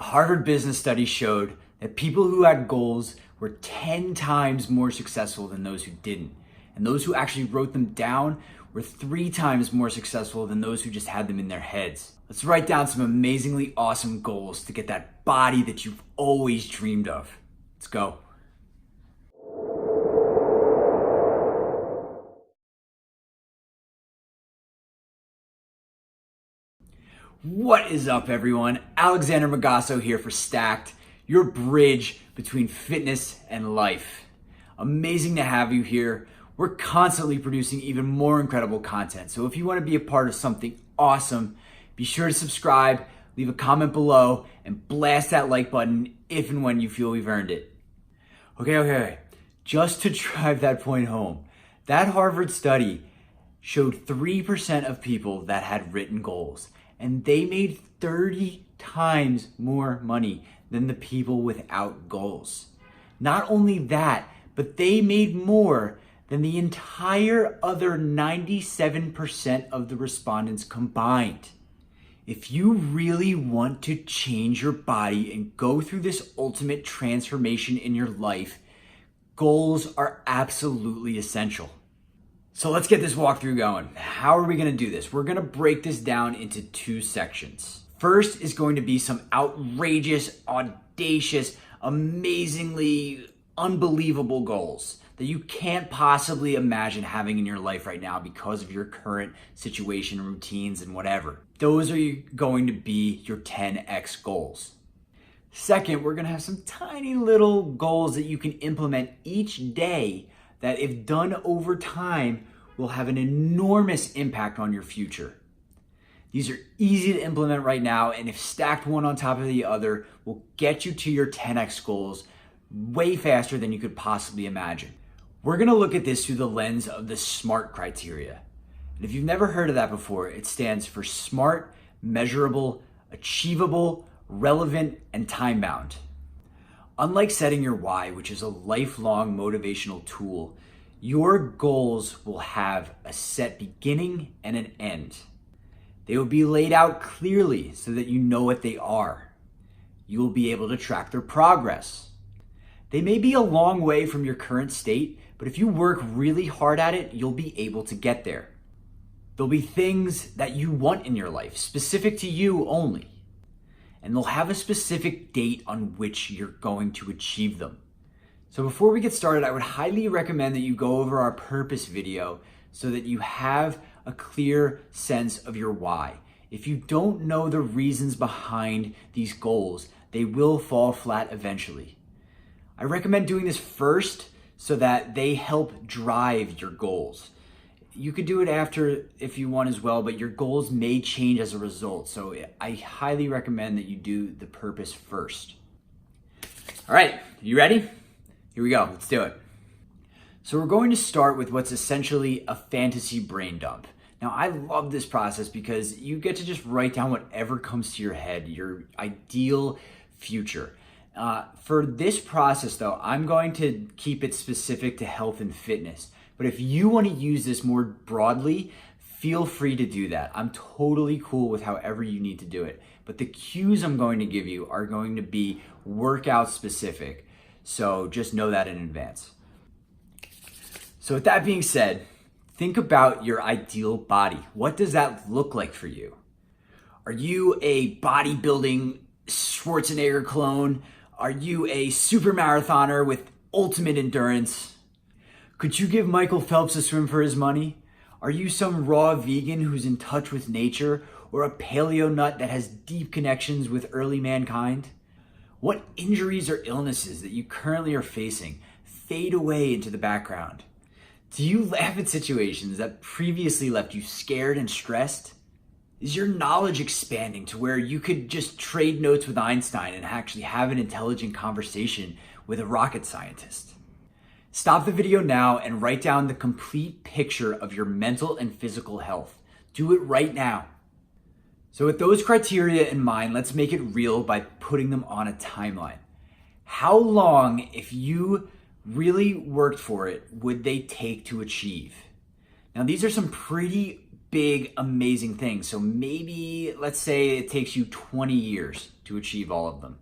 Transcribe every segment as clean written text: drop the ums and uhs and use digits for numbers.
A Harvard business study showed that people who had goals were 10 times more successful than those who didn't. And those who actually wrote them down were 3 times more successful than those who just had them in their heads. Let's write down some amazingly awesome goals to get that body that you've always dreamed of. Let's go. What is up, everyone? Alexander Magasso here for Stacked, your bridge between fitness and life. Amazing to have you here. We're constantly producing even more incredible content. So if you want to be a part of something awesome, be sure to subscribe, leave a comment below, and blast that like button if and when you feel we've earned it. Okay. Just to drive that point home, that Harvard study showed 3% of people that had written goals, and they made 30 times more money than the people without goals. Not only that, but they made more than the entire other 97% of the respondents combined. If you really want to change your body and go through this ultimate transformation in your life, goals are absolutely essential. So let's get this walkthrough going. How are we gonna do this? We're gonna break this down into 2 sections. First is going to be some outrageous, audacious, amazingly unbelievable goals that you can't possibly imagine having in your life right now because of your current situation, routines, and whatever. Those are going to be your 10x goals. Second, we're gonna have some tiny little goals that you can implement each day that, if done over time, will have an enormous impact on your future. These are easy to implement right now, and if stacked one on top of the other, will get you to your 10x goals way faster than you could possibly imagine. We're gonna look at this through the lens of the SMART criteria. And if you've never heard of that before, it stands for smart, measurable, achievable, relevant, and time-bound. Unlike setting your why, which is a lifelong motivational tool, your goals will have a set beginning and an end. They will be laid out clearly so that you know what they are. You will be able to track their progress. They may be a long way from your current state, but if you work really hard at it, you'll be able to get there. There'll be things that you want in your life, specific to you only. And they'll have a specific date on which you're going to achieve them. So before we get started, I would highly recommend that you go over our purpose video so that you have a clear sense of your why. If you don't know the reasons behind these goals, they will fall flat eventually. I recommend doing this first so that they help drive your goals. You could do it after if you want as well, but your goals may change as a result. So I highly recommend that you do the purpose first. All right, you ready? Here we go, let's do it. So we're going to start with what's essentially a fantasy brain dump. Now, I love this process because you get to just write down whatever comes to your head, your ideal future. For this process though, I'm going to keep it specific to health and fitness. But if you want to use this more broadly, feel free to do that. I'm totally cool with however you need to do it. But the cues I'm going to give you are going to be workout specific. So just know that in advance. So with that being said, think about your ideal body. What does that look like for you? Are you a bodybuilding Schwarzenegger clone? Are you a super marathoner with ultimate endurance? Could you give Michael Phelps a swim for his money? Are you some raw vegan who's in touch with nature, or a paleo nut that has deep connections with early mankind? What injuries or illnesses that you currently are facing fade away into the background? Do you laugh at situations that previously left you scared and stressed? Is your knowledge expanding to where you could just trade notes with Einstein and actually have an intelligent conversation with a rocket scientist? Stop the video now and write down the complete picture of your mental and physical health. Do it right now. So with those criteria in mind, let's make it real by putting them on a timeline. How long, if you really worked for it, would they take to achieve? Now, these are some pretty big, amazing things. So maybe, let's say it takes you 20 years to achieve all of them.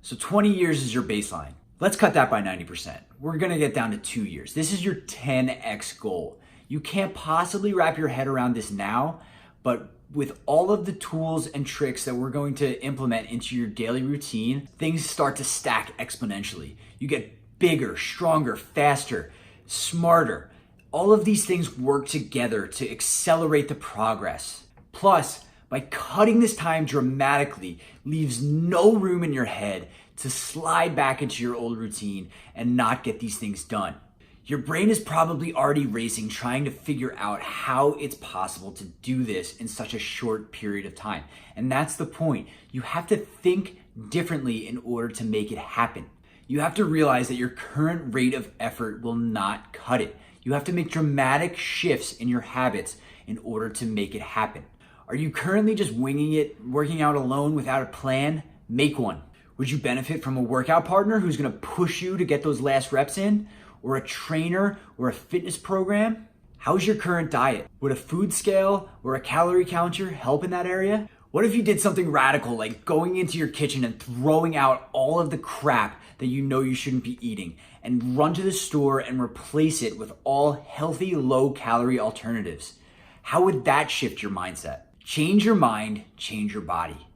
So 20 years is your baseline. Let's cut that by 90%. We're gonna get down to 2 years. This is your 10x goal. You can't possibly wrap your head around this now, but with all of the tools and tricks that we're going to implement into your daily routine, things start to stack exponentially. You get bigger, stronger, faster, smarter. All of these things work together to accelerate the progress. Plus, by cutting this time dramatically, leaves no room in your head to slide back into your old routine and not get these things done. Your brain is probably already racing, trying to figure out how it's possible to do this in such a short period of time. And that's the point. You have to think differently in order to make it happen. You have to realize that your current rate of effort will not cut it. You have to make dramatic shifts in your habits in order to make it happen. Are you currently just winging it, working out alone without a plan? Make one. Would you benefit from a workout partner who's gonna push you to get those last reps in? Or a trainer or a fitness program? How's your current diet? Would a food scale or a calorie counter help in that area? What if you did something radical like going into your kitchen and throwing out all of the crap that you know you shouldn't be eating and run to the store and replace it with all healthy, low-calorie alternatives? How would that shift your mindset? Change your mind, change your body.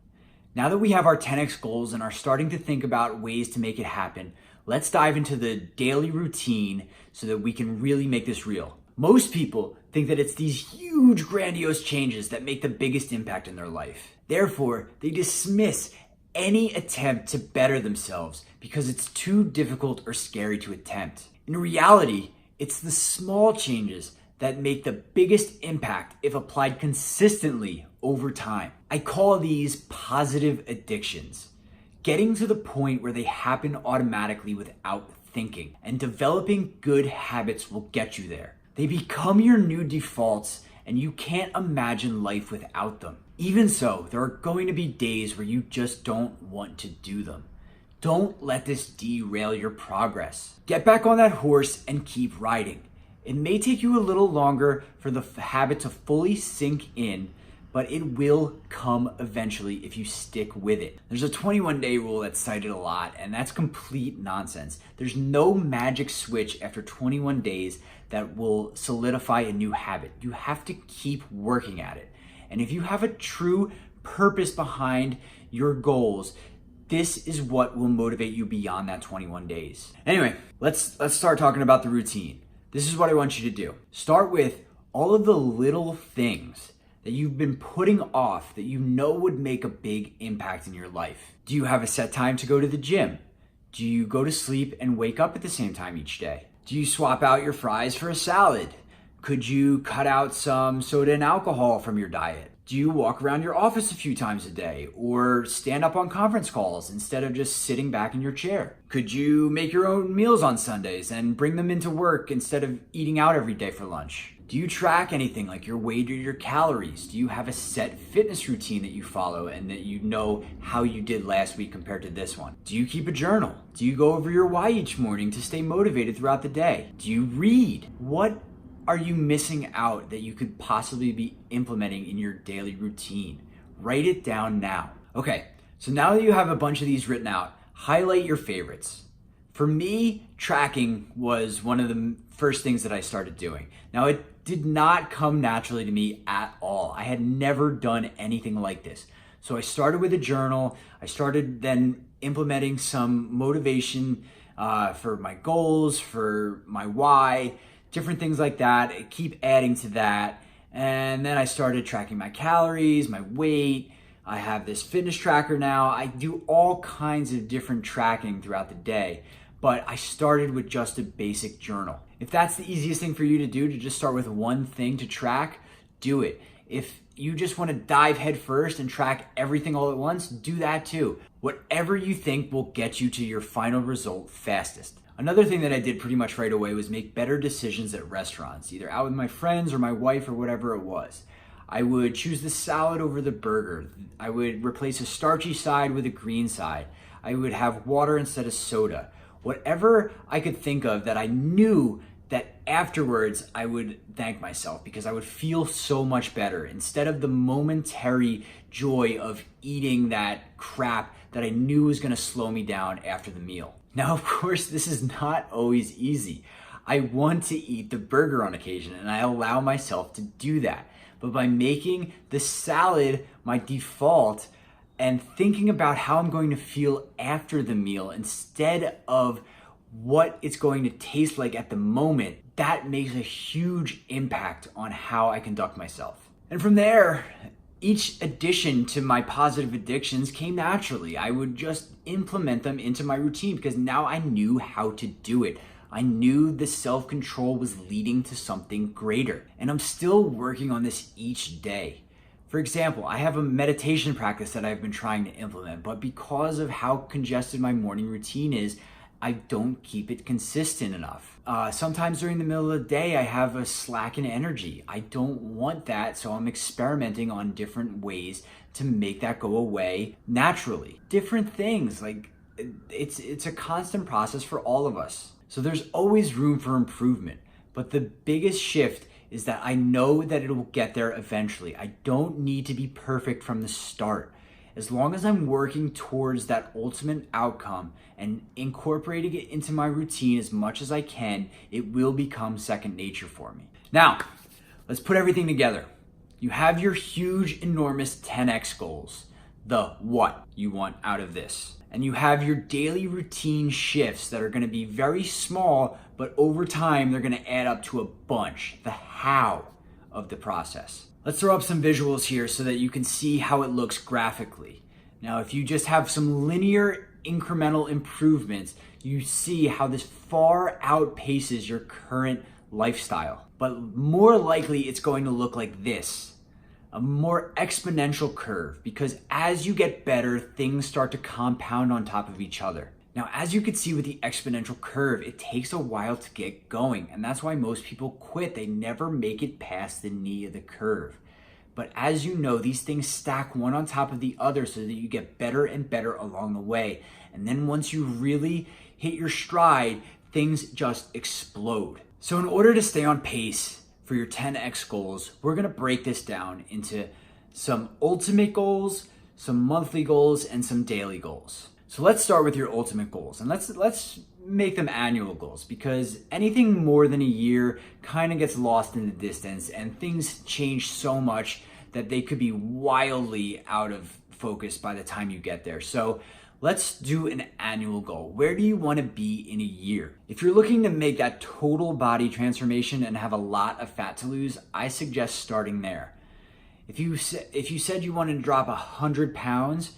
Now that we have our 10x goals and are starting to think about ways to make it happen, let's dive into the daily routine so that we can really make this real. Most people think that it's these huge, grandiose changes that make the biggest impact in their life. Therefore, they dismiss any attempt to better themselves because it's too difficult or scary to attempt. In reality, it's the small changes that make the biggest impact if applied consistently over time. I call these positive addictions. Getting to the point where they happen automatically without thinking, and developing good habits will get you there. They become your new defaults and you can't imagine life without them. Even so, there are going to be days where you just don't want to do them. Don't let this derail your progress. Get back on that horse and keep riding. It may take you a little longer for the habit to fully sink in, but it will come eventually if you stick with it. There's a 21-day rule that's cited a lot, and that's complete nonsense. There's no magic switch after 21 days that will solidify a new habit. You have to keep working at it. And if you have a true purpose behind your goals, this is what will motivate you beyond that 21 days. Anyway, let's start talking about the routine. This is what I want you to do. Start with all of the little things that you've been putting off that you know would make a big impact in your life. Do you have a set time to go to the gym? Do you go to sleep and wake up at the same time each day? Do you swap out your fries for a salad? Could you cut out some soda and alcohol from your diet? Do you walk around your office a few times a day or stand up on conference calls instead of just sitting back in your chair? Could you make your own meals on Sundays and bring them into work instead of eating out every day for lunch? Do you track anything like your weight or your calories? Do you have a set fitness routine that you follow and that you know how you did last week compared to this one? Do you keep a journal? Do you go over your why each morning to stay motivated throughout the day? Do you read? What are you missing out that you could possibly be implementing in your daily routine? Write it down now. Okay, so now that you have a bunch of these written out, highlight your favorites. For me, tracking was one of the first things that I started doing. Now, it did not come naturally to me at all. I had never done anything like this. So I started with a journal. I started then implementing some motivation for my goals, for my why, different things like that. I keep adding to that. And then I started tracking my calories, my weight. I have this fitness tracker now. I do all kinds of different tracking throughout the day, but I started with just a basic journal. If that's the easiest thing for you to do, to just start with one thing to track, do it. If you just want to dive head first and track everything all at once, do that too. Whatever you think will get you to your final result fastest. Another thing that I did pretty much right away was make better decisions at restaurants, either out with my friends or my wife or whatever it was. I would choose the salad over the burger. I would replace a starchy side with a green side. I would have water instead of soda. Whatever I could think of that I knew that afterwards, I would thank myself because I would feel so much better instead of the momentary joy of eating that crap that I knew was gonna slow me down after the meal. Now, of course, this is not always easy. I want to eat the burger on occasion and I allow myself to do that. But by making the salad my default and thinking about how I'm going to feel after the meal instead of what it's going to taste like at the moment, that makes a huge impact on how I conduct myself. And from there, each addition to my positive addictions came naturally. I would just implement them into my routine because now I knew how to do it. I knew the self-control was leading to something greater. And I'm still working on this each day. For example, I have a meditation practice that I've been trying to implement, but because of how congested my morning routine is, I don't keep it consistent enough. Sometimes during the middle of the day, I have a slack in energy. I don't want that, so I'm experimenting on different ways to make that go away naturally. Different things, like it's a constant process for all of us. So there's always room for improvement, but the biggest shift is that I know that it will get there eventually. I don't need to be perfect from the start. As long as I'm working towards that ultimate outcome and incorporating it into my routine as much as I can, it will become second nature for me. Now, let's put everything together. You have your huge, enormous 10x goals, the what you want out of this. And you have your daily routine shifts that are gonna be very small, but over time, they're gonna add up to a bunch, the how of the process. Let's throw up some visuals here so that you can see how it looks graphically. Now, if you just have some linear incremental improvements, you see how this far outpaces your current lifestyle. But more likely, it's going to look like this, a more exponential curve, because as you get better, things start to compound on top of each other. Now, as you can see with the exponential curve, it takes a while to get going, and that's why most people quit. They never make it past the knee of the curve. But as you know, these things stack one on top of the other so that you get better and better along the way. And then once you really hit your stride, things just explode. So in order to stay on pace for your 10x goals, we're gonna break this down into some ultimate goals, some monthly goals, and some daily goals. So let's start with your ultimate goals, and let's make them annual goals, because anything more than a year kind of gets lost in the distance and things change so much that they could be wildly out of focus by the time you get there. So let's do an annual goal. Where do you want to be in a year? If you're looking to make that total body transformation and have a lot of fat to lose, I suggest starting there. If you said you wanted to drop 100 pounds,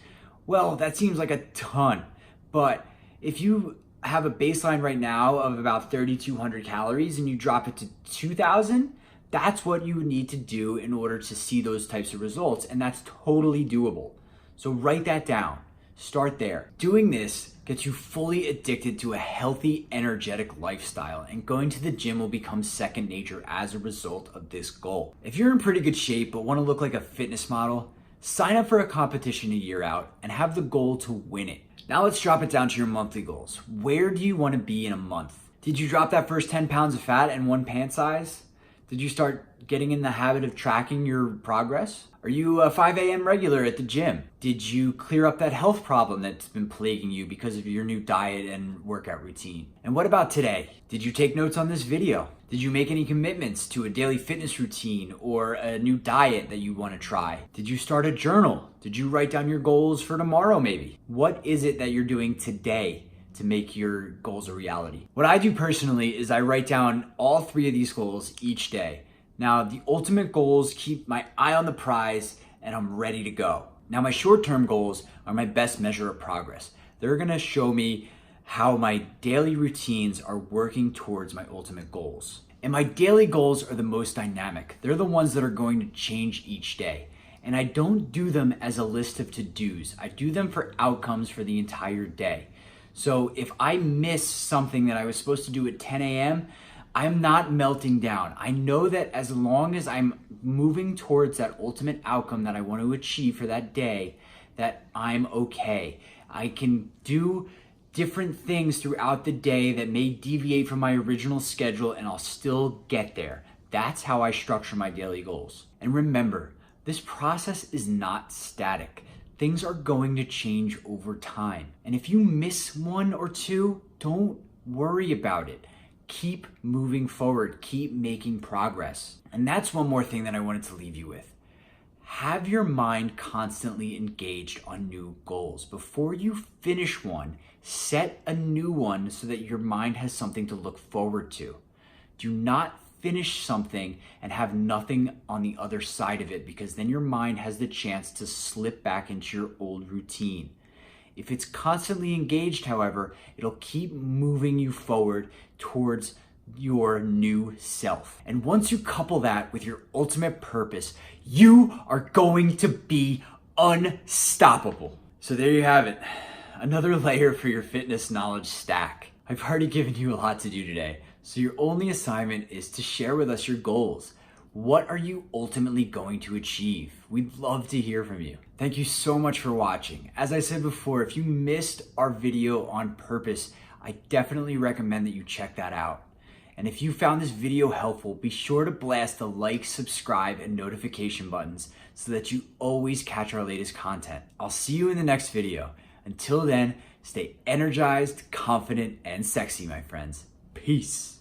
well, that seems like a ton. But if you have a baseline right now of about 3,200 calories and you drop it to 2,000, that's what you need to do in order to see those types of results. And that's totally doable. So write that down. Start there. Doing this gets you fully addicted to a healthy, energetic lifestyle, and going to the gym will become second nature as a result of this goal. If you're in pretty good shape but want to look like a fitness model, sign up for a competition a year out and have the goal to win it. Now let's drop it down to your monthly goals. Where do you want to be in a month? Did you drop that first 10 pounds of fat in one pant size? Did you start getting in the habit of tracking your progress? Are you a 5 a.m. regular at the gym? Did you clear up that health problem that's been plaguing you because of your new diet and workout routine? And what about today? Did you take notes on this video? Did you make any commitments to a daily fitness routine or a new diet that you want to try? Did you start a journal? Did you write down your goals for tomorrow maybe? What is it that you're doing today to make your goals a reality? What I do personally is I write down all 3 of these goals each day. Now, the ultimate goals keep my eye on the prize and I'm ready to go. Now, my short-term goals are my best measure of progress. They're gonna show me how my daily routines are working towards my ultimate goals. And my daily goals are the most dynamic. They're the ones that are going to change each day. And I don't do them as a list of to-dos. I do them for outcomes for the entire day. So if I miss something that I was supposed to do at 10 a.m., I'm not melting down. I know that as long as I'm moving towards that ultimate outcome that I want to achieve for that day, that I'm okay. I can do different things throughout the day that may deviate from my original schedule, and I'll still get there. That's how I structure my daily goals. And remember, this process is not static. Things are going to change over time. And if you miss one or two, don't worry about it. Keep moving forward, keep making progress. And that's one more thing that I wanted to leave you with. Have your mind constantly engaged on new goals. Before you finish one, set a new one so that your mind has something to look forward to. Do not finish something and have nothing on the other side of it, because then your mind has the chance to slip back into your old routine. If it's constantly engaged, however, it'll keep moving you forward towards your new self. And once you couple that with your ultimate purpose, you are going to be unstoppable. So there you have it. Another layer for your fitness knowledge stack. I've already given you a lot to do today, so your only assignment is to share with us your goals. What are you ultimately going to achieve? We'd love to hear from you. Thank you so much for watching. As I said before, if you missed our video on purpose, I definitely recommend that you check that out. And if you found this video helpful, be sure to blast the like, subscribe, and notification buttons so that you always catch our latest content. I'll see you in the next video. Until then, stay energized, confident, and sexy, my friends. Peace.